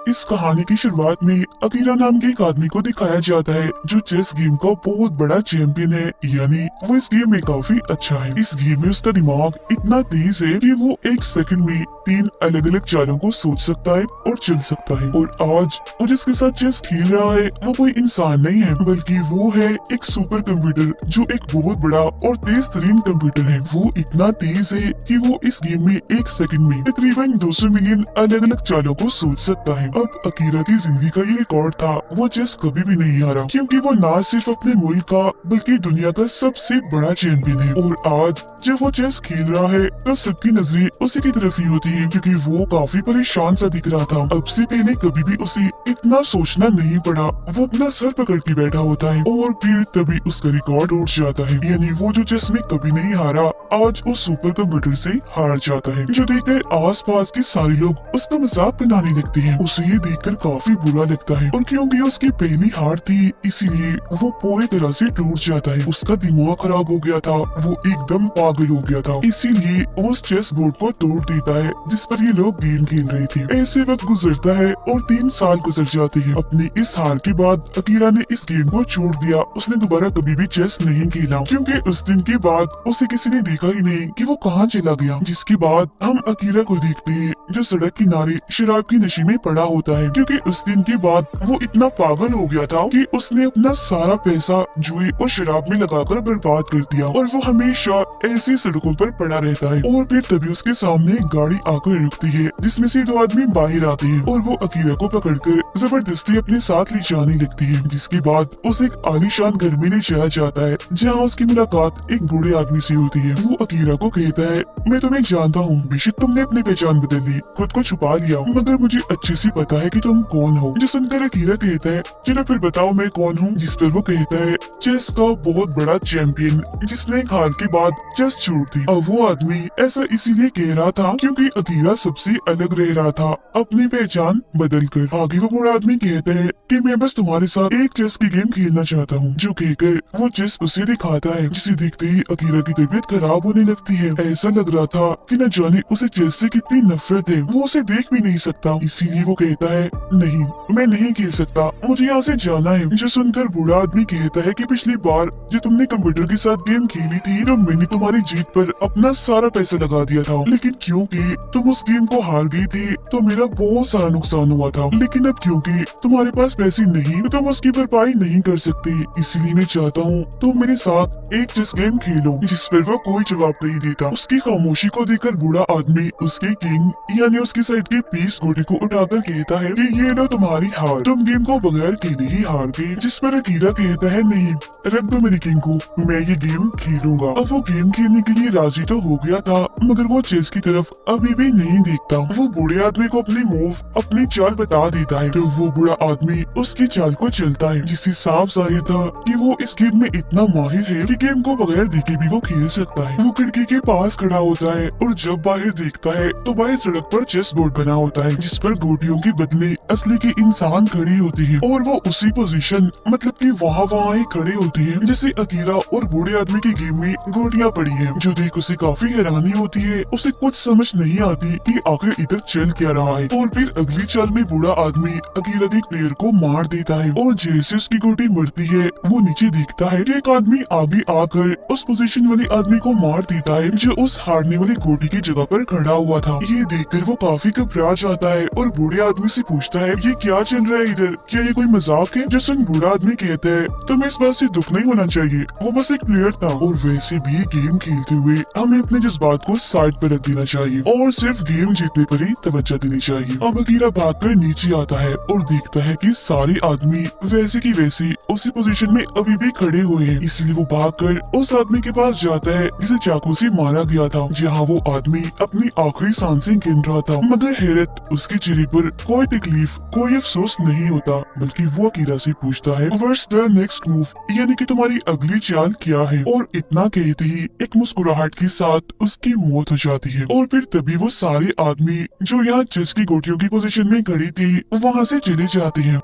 इस कहानी की शुरुआत में अकीरा नाम के एक आदमी को दिखाया जाता है जो चेस गेम का बहुत बड़ा चैंपियन है, यानी वो इस गेम में काफी अच्छा है। इस गेम में उसका दिमाग इतना तेज है कि वो एक सेकंड में 3 अलग अलग चालों को सोच सकता है और चल सकता है। और आज वो जिसके साथ चेस खेल रहा है वो कोई इंसान नहीं है, बल्कि वो है एक सुपर कंप्यूटर जो एक बहुत बड़ा और तेज तरीन कंप्यूटर है। वो इतना तेज है कि वो इस गेम में एक सेकंड में तकरीबन 200 मिलियन अलग अलग चालों को सोच सकता है। अब अकीरा की जिंदगी का ये रिकॉर्ड था, वो चेस कभी भी नहीं हारा, क्योंकि वो ना सिर्फ अपने मुल्क का बल्कि दुनिया का सबसे बड़ा चैंपियन है। और आज जब वो चेस खेल रहा है तो सबकी नजरें उसी की तरफ ही होती है, क्योंकि वो काफी परेशान सा दिख रहा था। अब से पहले कभी भी उसे इतना सोचना नहीं पड़ा, वो अपना सर पकड़ के बैठा होता है और फिर तभी उसका रिकॉर्ड उठ जाता है। यानी वो जो चेस में कभी नहीं हारा, आज उस सुपर कंप्यूटर से हार जाता है, जो देखकर आस पास के सारे लोग उसका मजाक बनाने लगते हैं। उसे ये देखकर काफी बुरा लगता है, और क्योंकि उसकी पहली हार थी इसीलिए वो पूरी तरह से टूट जाता है। उसका दिमाग खराब हो गया था, वो एकदम पागल हो गया था, इसीलिए वो उस चेस बोर्ड को तोड़ देता है जिस पर ये लोग गेम खेल रहे थे। ऐसे वक्त गुजरता है और 3 साल गुजर जाते हैं। अपनी इस हार के बाद अकीरा ने इस गेम को छोड़ दिया। उसने दोबारा कभी भी चेस नहीं खेला, क्योंकि उस दिन के बाद उसे किसी ने देखा ही नहीं कि वो कहाँ चला गया। जिसके बाद हम अकीरा को देखते हैं जो सड़क किनारे शराब की नशे में पड़ा होता है, क्योंकि उस दिन के बाद वो इतना पागल हो गया था कि उसने अपना सारा पैसा जुए और शराब में लगाकर बर्बाद कर दिया, और वो हमेशा ऐसी सड़कों पर पड़ा रहता है। और फिर तभी उसके सामने एक गाड़ी आकर रुकती है जिसमें से 2 आदमी बाहर आते हैं, और वो अकीरा को पकड़कर जबरदस्ती अपने साथ ले जाने लगती है। जिसके बाद उसे एक आलीशान घर में ले जाया जाता है, जहाँ उसकी मुलाकात एक बूढ़े आदमी से होती है। वो अकीरा को कहता है, मैं तुम्हें जानता हूँ, बेशक तुमने अपनी पहचान बदल ली, खुद को छुपा लिया, मगर मुझे अच्छे से पता है कि तुम कौन हो। जो सुनकर अकीरा कहता है, चलो फिर बताओ मैं कौन हूँ। जिस पर वो कहता है, चेस का बहुत बड़ा चैंपियन जिसने एक हार के बाद चेस छोड़ दी। अब वो आदमी ऐसा इसीलिए कह रहा था क्योंकि अकीरा सबसे अलग रह रहा था, अपनी पहचान बदल कर। आगे वो बूढ़ा आदमी कहता है कि मैं बस तुम्हारे साथ एक चेस की गेम खेलना चाहता हूँ। जो कहकर वो चेस उसे दिखाता है, जिसे देखते ही अकीरा की तबीयत खराब होने लगती है। ऐसा लग रहा था कि न जाने उसे चेस से कितनी नफरत है, वो उसे देख भी नहीं सकता। इसीलिए वो कहता है, नहीं मैं नहीं खेल सकता, मुझे यहाँ से जाना है। जो सुनकर बूढ़ा आदमी कहता है कि पिछली बार जो तुमने कंप्यूटर के साथ गेम खेली थी तो मैंने तुम्हारी जीत पर अपना सारा पैसा लगा दिया था, लेकिन क्योंकि तुम उस गेम को हार गई थी तो मेरा बहुत सारा नुकसान हुआ था। लेकिन अब क्योंकि तुम्हारे पास पैसे नहीं तो तुम उसकी भरपाई नहीं कर सकते, इसलिए मैं चाहता हूँ तुम मेरे साथ एक चेस गेम खेलो। जिस पर वो कोई जवाब नहीं देता। उसकी खामोशी को देखकर बूढ़ा आदमी उसके किंग यानी उसकी साइड के पीस घोड़े को उठाकर कहता है कि ये लो तुम्हारी हार, तुम गेम को बगैर खेले ही हार गए। जिस पर अकीरा कहता है, नहीं रख दो मेरे किंग को, मैं ये गेम खेलूंगा। अब वो गेम खेलने के लिए राजी तो हो गया था, मगर वो चेस की तरफ अभी भी नहीं देखता। वो बूढ़े आदमी को अपनी मूव अपनी चाल बता देता है, तो वो बूढ़ा आदमी उसकी चाल को चलता है, जिससे साफ जाहिर था कि वो इस गेम में इतना माहिर है कि गेम को बगैर देखे भी वो खेल सकता है। वो खिड़की के पास खड़ा होता है और जब बाहर देखता है तो बाहर सड़क पर चेस बोर्ड बना होता है, जिस पर गोटियों के बदले असली के इंसान खड़े होते हैं, और वो उसी पोजीशन मतलब कि वहाँ ही खड़े होते हैं जैसे अकीरा और बूढ़े आदमी के गेम में गोटियां पड़ी हैं। जो देख उसे काफी हैरानी होती है, उसे कुछ समझ नहीं आती कि आखिर इधर चल क्या रहा है। और फिर अगली चाल में बूढ़ा आदमी अकीरा के प्लेयर को मार देता है, और जैसे उसकी गोटी मरती है वो नीचे देखता है कि एक आदमी आगे आकर उस पोजीशन वाले आदमी को मार देता है जो उस हारने वाली गोटी की जगह पर खड़ा हुआ था। ये देखकर वो काफी घबरा जाता है और बूढ़े आदमी से पूछता है, ये क्या चल रहा है इधर, क्या ये कोई मजाक है। जो सुन बूढ़ा आदमी कहता है, तुम्हें इस बात से दुख नहीं होना चाहिए, वो बस एक प्लेयर था, और वैसे भी गेम खेलते हुए हमें अपने जज्बात को साइड पर रख देना चाहिए और सिर्फ गेम जीतने पर ही तवज्जो देनी चाहिए। अब अकीरा भागकर नीचे आता है और देखता है कि सारे आदमी वैसे की वैसे उसी पोजीशन में अभी भी खड़े हुए हैं। इसलिए वो भागकर उस आदमी के पास जाता है जिसे चाकू से मारा गया था, जहाँ वो आदमी अपनी आखिरी सांसें गिन रहा था। मगर हैरत, उसके चेहरे पर कोई तकलीफ कोई अफसोस नहीं होता, बल्कि वो अकीरा से पूछता है, व्हाट्स द नेक्स्ट मूव, यानी कि तुम्हारी अगली चाल क्या है। और इतना कहते ही एक मुस्कुराहट के साथ उसकी मौत हो जाती है। और फिर तभी वो सारे आदमी जो यहाँ चेस की गोटियों की पोजीशन में खड़ी थी वहाँ से चले जाते हैं।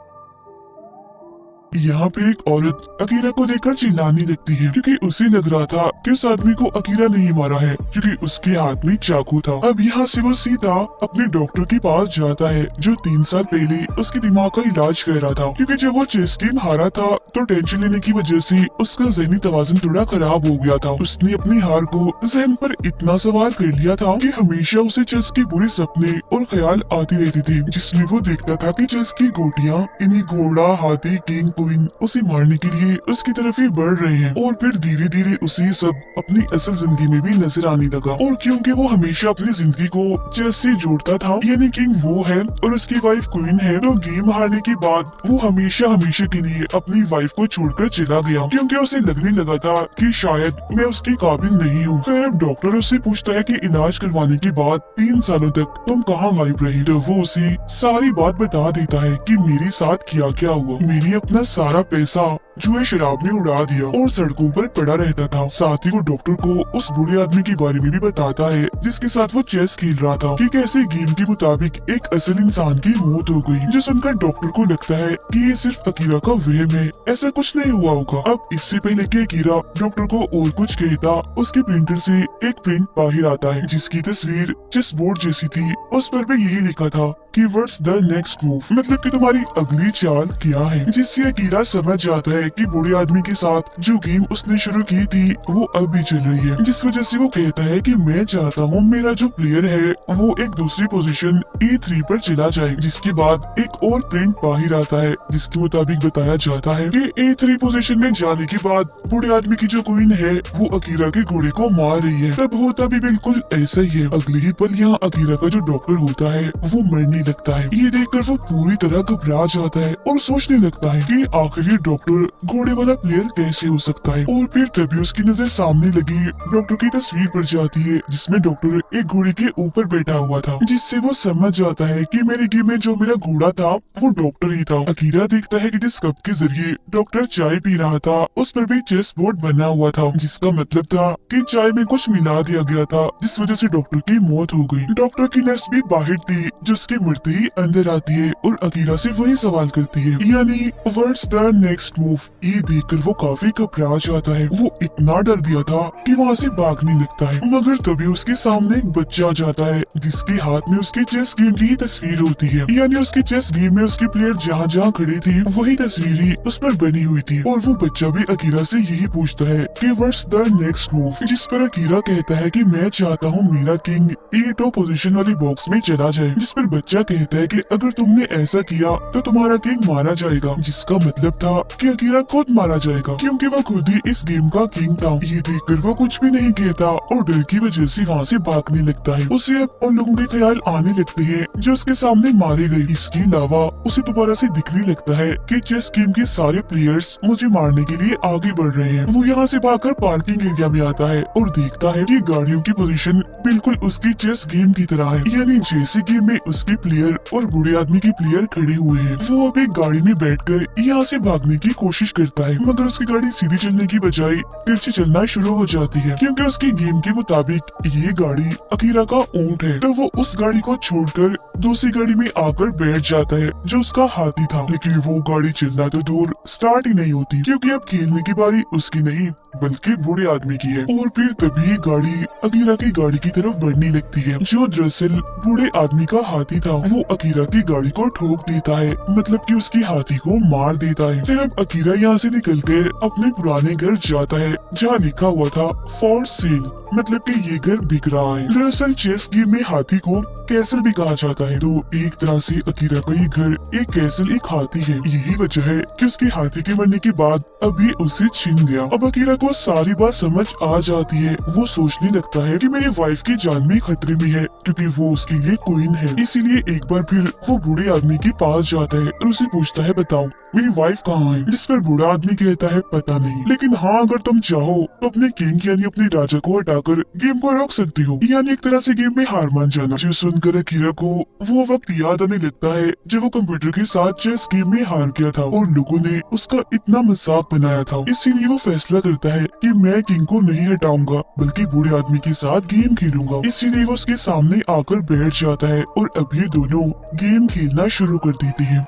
यहाँ पे एक औरत अकीरा को देखकर चिल्लाने लगती है क्योंकि उसे लग रहा था कि उस आदमी को अकीरा नहीं मारा है क्योंकि उसके हाथ में चाकू था। अब यहाँ से वो सीधा अपने डॉक्टर के पास जाता है जो 3 साल पहले उसके दिमाग का इलाज कर रहा था क्योंकि जब वो चेस गेम हारा था तो टेंशन लेने की वजह से उसका ज़हनी तवाज़ुन थोड़ा खराब हो गया था। उसने अपनी हार को जहन पर इतना सवार कर लिया था कि हमेशा उसे चेस के बुरे सपने और ख्याल आते रहते थे जिसमें वो देखता था कि चेस की गोटियां इन्हीं घोड़ा, हाथी, किंग, क्वीन उसे मारने के लिए उसकी तरफ ही बढ़ रहे हैं और फिर धीरे धीरे उसे सब अपनी असल जिंदगी में भी नजर आने लगा। और क्योंकि वो हमेशा अपनी जिंदगी को चेस से जोड़ता था, यानी किंग वो है और उसकी वाइफ क्वीन है, तो गेम हारने के बाद वो हमेशा हमेशा के लिए अपनी वाइफ को छोड़कर चला गया क्योंकि उसे लगने लगा था कि शायद मैं उसके काबिल नहीं हूँ। फिर डॉक्टर उससे पूछता है कि इलाज करवाने के बाद 3 सालों तक तुम कहाँ गायब रही, तो वो उसे सारी बात बता देता है कि मेरे साथ क्या क्या हुआ। मेरी अपना सारा पैसा जुए शराब में उड़ा दिया और सड़कों पर पड़ा रहता था। साथ ही वो डॉक्टर को उस बूढ़े आदमी के बारे में भी बताता है जिसके साथ वो चेस खेल रहा था कि कैसे गेम के मुताबिक एक असल इंसान की मौत हो गई, जो सुनकर डॉक्टर को लगता है कि ये सिर्फ अकीरा का वहम है, ऐसा कुछ नहीं हुआ होगा। अब इससे पहले कि अकीरा डॉक्टर को और कुछ कहता, उसके प्रिंटर से एक प्रिंट बाहर आता है जिसकी तस्वीर चेस बोर्ड जैसी थी। उस पर भी यही लिखा था कि व्हाट्स द नेक्स्ट मूव, मतलब कि तुम्हारी अगली चाल क्या है, जिससे अकीरा समझ जाता है कि बूढ़े आदमी के साथ जो गेम उसने शुरू की थी वो अब भी चल रही है, जिस वजह से वो कहता है कि मैं चाहता हूँ मेरा जो प्लेयर है वो एक दूसरी पोजीशन E3 पर चला जाए। जिसके बाद एक और प्रिंट बाहर आता है जिसके मुताबिक बताया जाता है कि E3 पोजीशन में जाने के बाद बूढ़े आदमी की जो क्वीन है वो अकीरा के घोड़े को मार रही है। तब होता भी बिल्कुल ऐसा ही है। अगले ही पल यहाँ अकीरा का जो डॉक्टर होता है वो मरने लगता है। ये देखकर वो पूरी तरह घबरा जाता है और सोचने लगता है कि आखिर ये डॉक्टर घोड़े वाला प्लेयर कैसे हो सकता है। और फिर तभी उसकी नजर सामने लगी डॉक्टर की तस्वीर पर जाती है जिसमें डॉक्टर एक घोड़े के ऊपर बैठा हुआ था, जिससे वो समझ जाता है कि मेरे गेम में जो मेरा घोड़ा था वो डॉक्टर ही था। अकीरा देखता है कि जिस कप के जरिए डॉक्टर चाय पी रहा था उस पर भी चेस बोर्ड बना हुआ था, जिसका मतलब था कि चाय में कुछ मिला दिया गया था जिस वजह से डॉक्टर की मौत हो गई। डॉक्टर की नर्स भी बाहर थी जो उसके मरते ही अंदर आती है और अकीरा से वही सवाल करती है, यानी व्हाट्स द नेक्स्ट मूव। ये देखकर वो काफी घबरा जाता है। वो इतना डर गया था कि वहाँ से भागने लगता है, मगर तभी उसके सामने एक बच्चा आ जाता है जिसके हाथ में उसके चेस गेम की तस्वीर होती है, यानी उसके चेस गेम में उसके प्लेयर जहाँ जहाँ खड़े थे वही तस्वीर ही उस पर बनी हुई थी। और वो बच्चा भी अकीरा से यही पूछता है कि व्हाट्स द नेक्स्ट मूव, जिस पर अकीरा कहता है कि मैं चाहता हूँ मेरा किंग E2 पोजीशन वाली बॉक्स में चला जाए, जिस पर बच्चा कहता है कि अगर तुमने ऐसा किया तो तुम्हारा किंग मारा जाएगा, जिसका मतलब था कि अकीरा खुद मारा जाएगा क्योंकि वो खुद ही इस गेम का किंग था। ये देखकर वो कुछ भी नहीं कहता और डर की वजह से वहाँ से भागने लगता है। उसे अब उन लोगों के ख्याल आने लगते हैं जो उसके सामने मारे गए। इसके अलावा उसे दोबारा से दिखने लगता है कि चेस गेम के सारे प्लेयर्स मुझे मारने के लिए आगे बढ़ रहे हैं। वो यहाँ से भागकर पार्किंग एरिया में आता है और देखता है कि गाड़ियों की पोजीशन बिल्कुल उसकी चेस गेम की तरह है, यानी जैसे गेम में उसके प्लेयर और बूढ़े आदमी के प्लेयर खड़े हुए हैं। वो अब एक गाड़ी में बैठकर यहाँ से भागने की कोशिश करता है, मगर उसकी गाड़ी सीधी चलने की बजाय तिरछी चलना शुरू हो जाती है क्योंकि उसकी गेम के मुताबिक ये गाड़ी अकीरा का ऊंट है। तो वो उस गाड़ी को छोड़कर दूसरी गाड़ी में आकर बैठ जाता है जो उसका हाथी था, लेकिन वो गाड़ी चलना तो दूर स्टार्ट ही नहीं होती क्योंकि अब खेलने की बारी उसकी नहीं बल्कि बूढ़े आदमी की है। और फिर तभी गाड़ी अकीरा की गाड़ी की तरफ बढ़ने लगती है जो दरअसल बूढ़े आदमी का हाथी था। वो अकीरा की गाड़ी को ठोक देता है, मतलब कि उसकी हाथी को मार देता है। फिर अब अकीरा यहाँ से निकलकर अपने पुराने घर जाता है जहाँ लिखा हुआ था फॉर सेल, मतलब कि ये घर बिक रहा है। दरअसल चेस गेम में हाथी को कैसल भी कहा जाता है, तो एक तरह से अकीरा का ये घर एक कैसल एक हाथी है। यही वजह है कि उसके हाथी के मरने के बाद अभी उससे छीन गया। अब अकीरा को सारी बात समझ आ जाती है। वो सोचने लगता है कि मेरी वाइफ की जान भी खतरे में है क्योंकि वो उसके लिए क्वीन है। इसीलिए एक बार फिर वो बूढ़े आदमी के पास जाता है और उसे पूछता है बताओ मेरी वाइफ कहाँ है, जिस पर बूढ़ा आदमी कहता है पता नहीं, लेकिन हाँ अगर तुम चाहो तो अपने किंग यानी अपने राजा को हटाकर गेम को रोक सकती हो, यानी एक तरह से गेम में हार मान जाना। जो सुनकर अकीरा को वो वक्त याद आने लगता है जब वो कंप्यूटर के साथ चेस गेम में हार गया था और लोगों ने उसका इतना मजाक बनाया था। इसीलिए वो फैसला करता है कि मैं किंग को नहीं हटाऊंगा बल्कि बूढ़े आदमी के साथ गेम खेलूंगा। इसीलिए वो उसके सामने आकर बैठ जाता है और अब ये दोनों गेम खेलना शुरू कर देते हैं।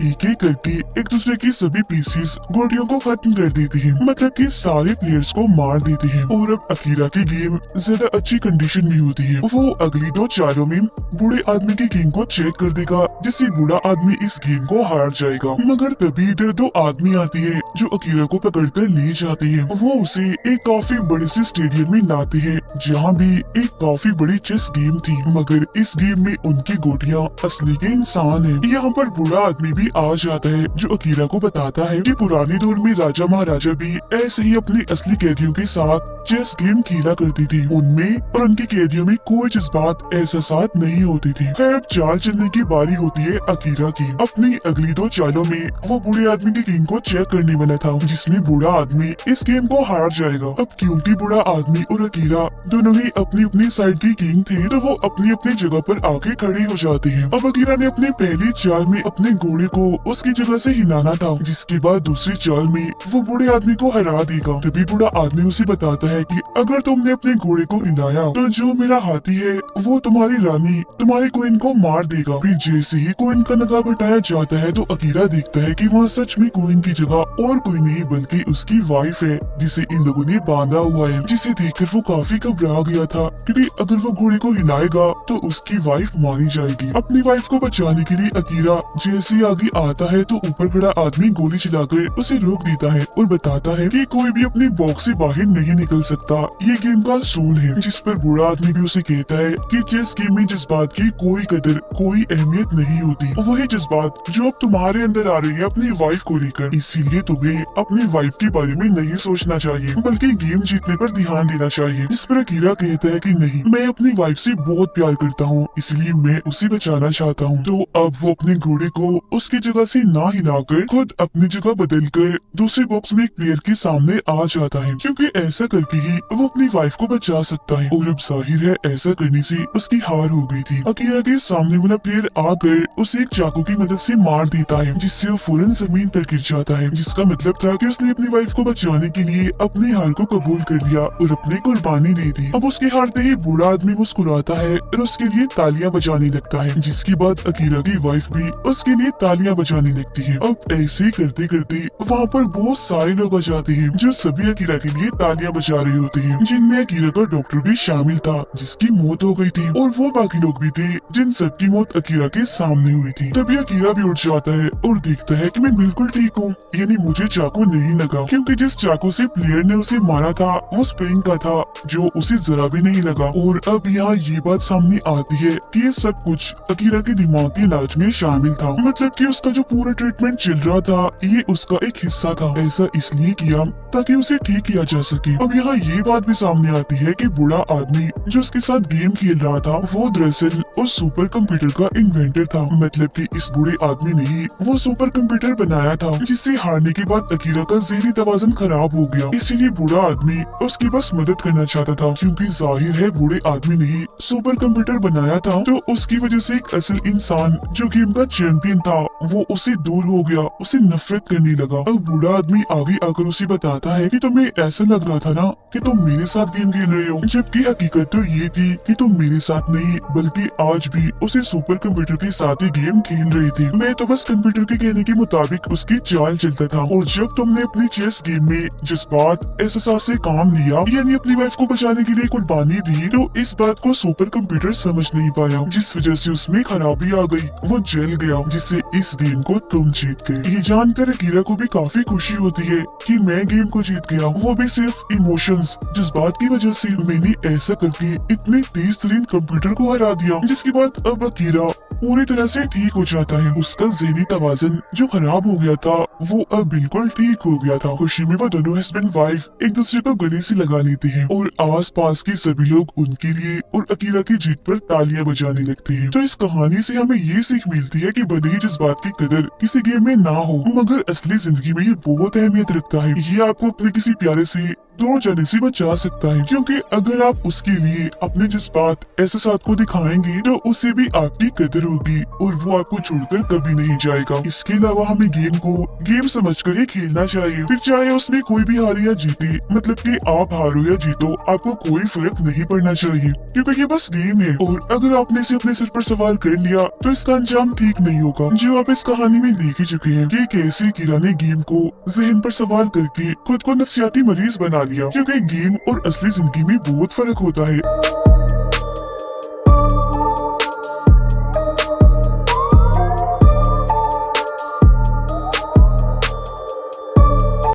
एक एक करके एक दूसरे की सभी पीसेस गोटियों को खत्म कर देते हैं, मतलब कि सारे प्लेयर्स को मार देते हैं। और अब अकीरा की गेम ज्यादा अच्छी कंडीशन में होती है। वो अगली 2 चालों में बूढ़े आदमी की गेम को चेक कर देगा, जिससे बूढ़ा आदमी इस गेम को हार जाएगा। मगर तभी इधर 2 आदमी आती है जो अकीरा को पकड़कर ले जाते हैं। वो उसे एक काफी बड़े से स्टेडियम में लाते हैं, जहाँ भी एक काफी बड़ी चेस गेम थी, मगर इस गेम में उनकी गोटियां असली के इंसान है। यहाँ पर बूढ़ा आदमी भी आ जाता है जो अकीरा को बताता है कि पुराने दौर में राजा महाराजा भी ऐसे ही अपने असली कैदियों के साथ चेस गेम खेला करती थी। उनमें और उनके कैदियों में कोई जज्बात एहसास नहीं होती थी। खैर अब चाल चलने की बारी होती है अकीरा की। अपनी अगली 2 चालों में वो बूढ़े आदमी की गेम को चेक करने वाला था, जिसमें बूढ़ा आदमी इस गेम को हार जाएगा। अब क्योंकि बूढ़ा आदमी और अकीरा दोनों ही अपनी अपनी साइड की किंग थे, तो वो अपनी अपनी जगह पर आके खड़े हो जाते हैं। अब अकीरा ने अपनी पहली चाल में अपने घोड़े को उसकी जगह से हिलाना था, जिसके बाद दूसरी चाल में वो बूढ़े आदमी को हरा देगा। तभी बूढ़ा आदमी उसे बताता है कि अगर तुमने अपने घोड़े को हिलाया तो जो मेरा हाथी है वो तुम्हारी रानी तुम्हारी क्वीन को मार देगा। फिर जैसे ही क्वीन का नकाब हटाया जाता है तो अकीरा देखता है कि वहाँ सच में क्वीन की जगह और कोई नहीं बल्कि उसकी वाइफ है, जिसे इन लोगों ने बांधा हुआ है। जिसे देखकर वो काफी घबरा गया था, क्योंकि अगर वो घोड़े को हिलाएगा तो उसकी वाइफ मारी जाएगी। अपनी वाइफ को बचाने के लिए अकीरा जैसे ही आगे आता है तो ऊपर खड़ा आदमी गोली चलाकर उसे रोक देता है और बताता है कि कोई भी अपने बॉक्स से बाहर नहीं निकल सकता, ये गेम का असूल है। जिस पर बूढ़ा आदमी भी उसे कहता है कि चेस गेम में जज्बात की कोई कदर कोई अहमियत नहीं होती, वही जज्बात जो अब तुम्हारे अंदर आ रही है अपनी वाइफ को लेकर, इसीलिए तुम्हें अपनी वाइफ के बारे में नहीं सोचना चाहिए बल्कि गेम जीतने पर ध्यान देना चाहिए। जिस पर अकीरा कहता है कि नहीं, मैं अपनी वाइफ से बहुत प्यार करता हूँ, इसलिए मैं उसे बचाना चाहता हूँ। तो अब वो अपने घोड़े को उसकी जगह से ना हिलाकर खुद अपनी जगह बदलकर दूसरे बॉक्स में एक प्लेयर के सामने आ जाता है, क्योंकि ऐसा करके ही वो अपनी वाइफ को बचा सकता है। और अब जाहिर है ऐसा करने से उसकी हार हो गई थी। अकीरा के सामने वाला प्लेयर आकर उसे एक चाकू की मदद से मार देता है, जिससे वो फौरन जमीन पर गिर जाता है, जिसका मतलब था कि उसने अपनी वाइफ को बचाने के लिए अपनी हार को कबूल कर लिया और अपनी कुर्बानी दे दी। अब उसके हारते ही बूढ़ा आदमी मुस्कुराता है और उसके लिए तालियां बजाने लगता है, जिसके बाद अकीरा की वाइफ भी उसके लिए तालियां बजाने लगती है। अब ऐसे ही करते करते वहाँ पर बहुत सारे लोग आ जाते हैं जो सभी अकीरा के लिए तालियां बजा रहे होते हैं, जिनमें अकीरा का डॉक्टर भी शामिल था जिसकी मौत हो गई थी, और वो बाकी लोग भी थे जिन सबकी मौत अकीरा के सामने हुई थी। तभी अकीरा भी उठ जाता है और देखता है कि मैं बिल्कुल ठीक हूँ, यानी मुझे चाकू नहीं लगा, क्योंकि जिस चाकू से प्लेयर ने उसे मारा था वो स्प्रिंग का था जो उसे जरा भी नहीं लगा। और अब यहाँ ये बात सामने आती है कि ये सब कुछ अकीरा के दिमाग के इलाज में शामिल था, मतलब कि उसका जो पूरा ट्रीटमेंट चल रहा था ये उसका एक हिस्सा था। ऐसा इसलिए किया ताकि उसे ठीक किया जा सके। अब यहाँ ये बात भी सामने आती है कि बूढ़ा आदमी जो उसके साथ गेम खेल रहा था वो दरअसल उस सुपर कंप्यूटर का इन्वेंटर था, मतलब कि इस बूढ़े आदमी ने ही वो सुपर कंप्यूटर बनाया था, जिससे हारने के बाद अकीरा का ज़हनी तवाज़ुन खराब हो गया। इसीलिए बूढ़ा आदमी उसकी बस मदद करना चाहता था, क्योंकि जाहिर है बूढ़े आदमी ने ही सुपर कंप्यूटर बनाया था, तो उसकी वजह से एक असल इंसान जो गेम का चैंपियन था वो उसे दूर हो गया, उसे नफरत करने लगा। अब बूढ़ा आदमी आगे आकर उसे बताता है कि तुम्हें ऐसा लग रहा था ना कि तुम मेरे साथ गेम खेल रहे हो, जबकि हकीकत तो ये थी कि तुम मेरे साथ नहीं बल्कि आज भी उसे सुपर कंप्यूटर के साथ ही गेम खेल रहे थे। मैं तो बस कंप्यूटर के कहने के मुताबिक उसकी चाल चलता था, और जब तुमने अपनी चेस गेम में जज्बात एहसास से काम लिया, यानी अपनी वाइफ को बचाने के लिए कुर्बानी दी, तो इस बात को सुपर कंप्यूटर समझ नहीं पाया, जिस वजह से उसमें खराबी आ गई, वो जल गया, जिससे इस गेम को तुम जीत गए। ये जानकर अकीरा को भी काफी खुशी होती है कि मैं गेम को जीत गया, वो भी सिर्फ इमोशंस जज्बात की वजह से। मैंने ऐसा करके इतने तेज तरीन कंप्यूटर को हरा दिया, जिसके बाद अब अकीरा पूरी तरह से ठीक हो जाता है। उसका ज़हनी तवाज़ुन जो खराब हो गया था वो अब बिल्कुल ठीक हो गया था। खुशी में वो दोनों हस्बैंड वाइफ एक दूसरे को गले से लगा लेते हैं और आस पास के सभी लोग उनके लिए और अकीरा की जीत पर तालियां बजाने लगते हैं। तो इस कहानी से हमें ये सीख मिलती है कि भले ही जज्बात की कदर किसी गेम में ना हो, मगर असली जिंदगी में ये बहुत अहमियत रखता है। ये आपको अपने किसी प्यारे से दूर जाने से बचा सकता है, क्योंकि अगर आप उसके लिए अपने जज्बात एहसास को दिखाएंगे तो उससे भी आपकी कदर होगी और वो आपको छोड़कर कभी नहीं जाएगा। इसके अलावा हमें गेम को गेम समझकर ही खेलना चाहिए, फिर चाहे उसमें कोई भी हारे या जीते, मतलब कि आप हारो या जीतो, आपको कोई फर्क नहीं पड़ना चाहिए, क्योंकि ये बस गेम है। और अगर आपने इसे अपने सिर पर सवार कर लिया तो इसका अंजाम ठीक नहीं होगा, जो आप इस कहानी में देख ही चुके हैं कि कैसे कीरा ने गेम को जहन पर सवार करके खुद को नफसियाती मरीज बना लिया, क्योंकि गेम और असली जिंदगी में बहुत फर्क होता है।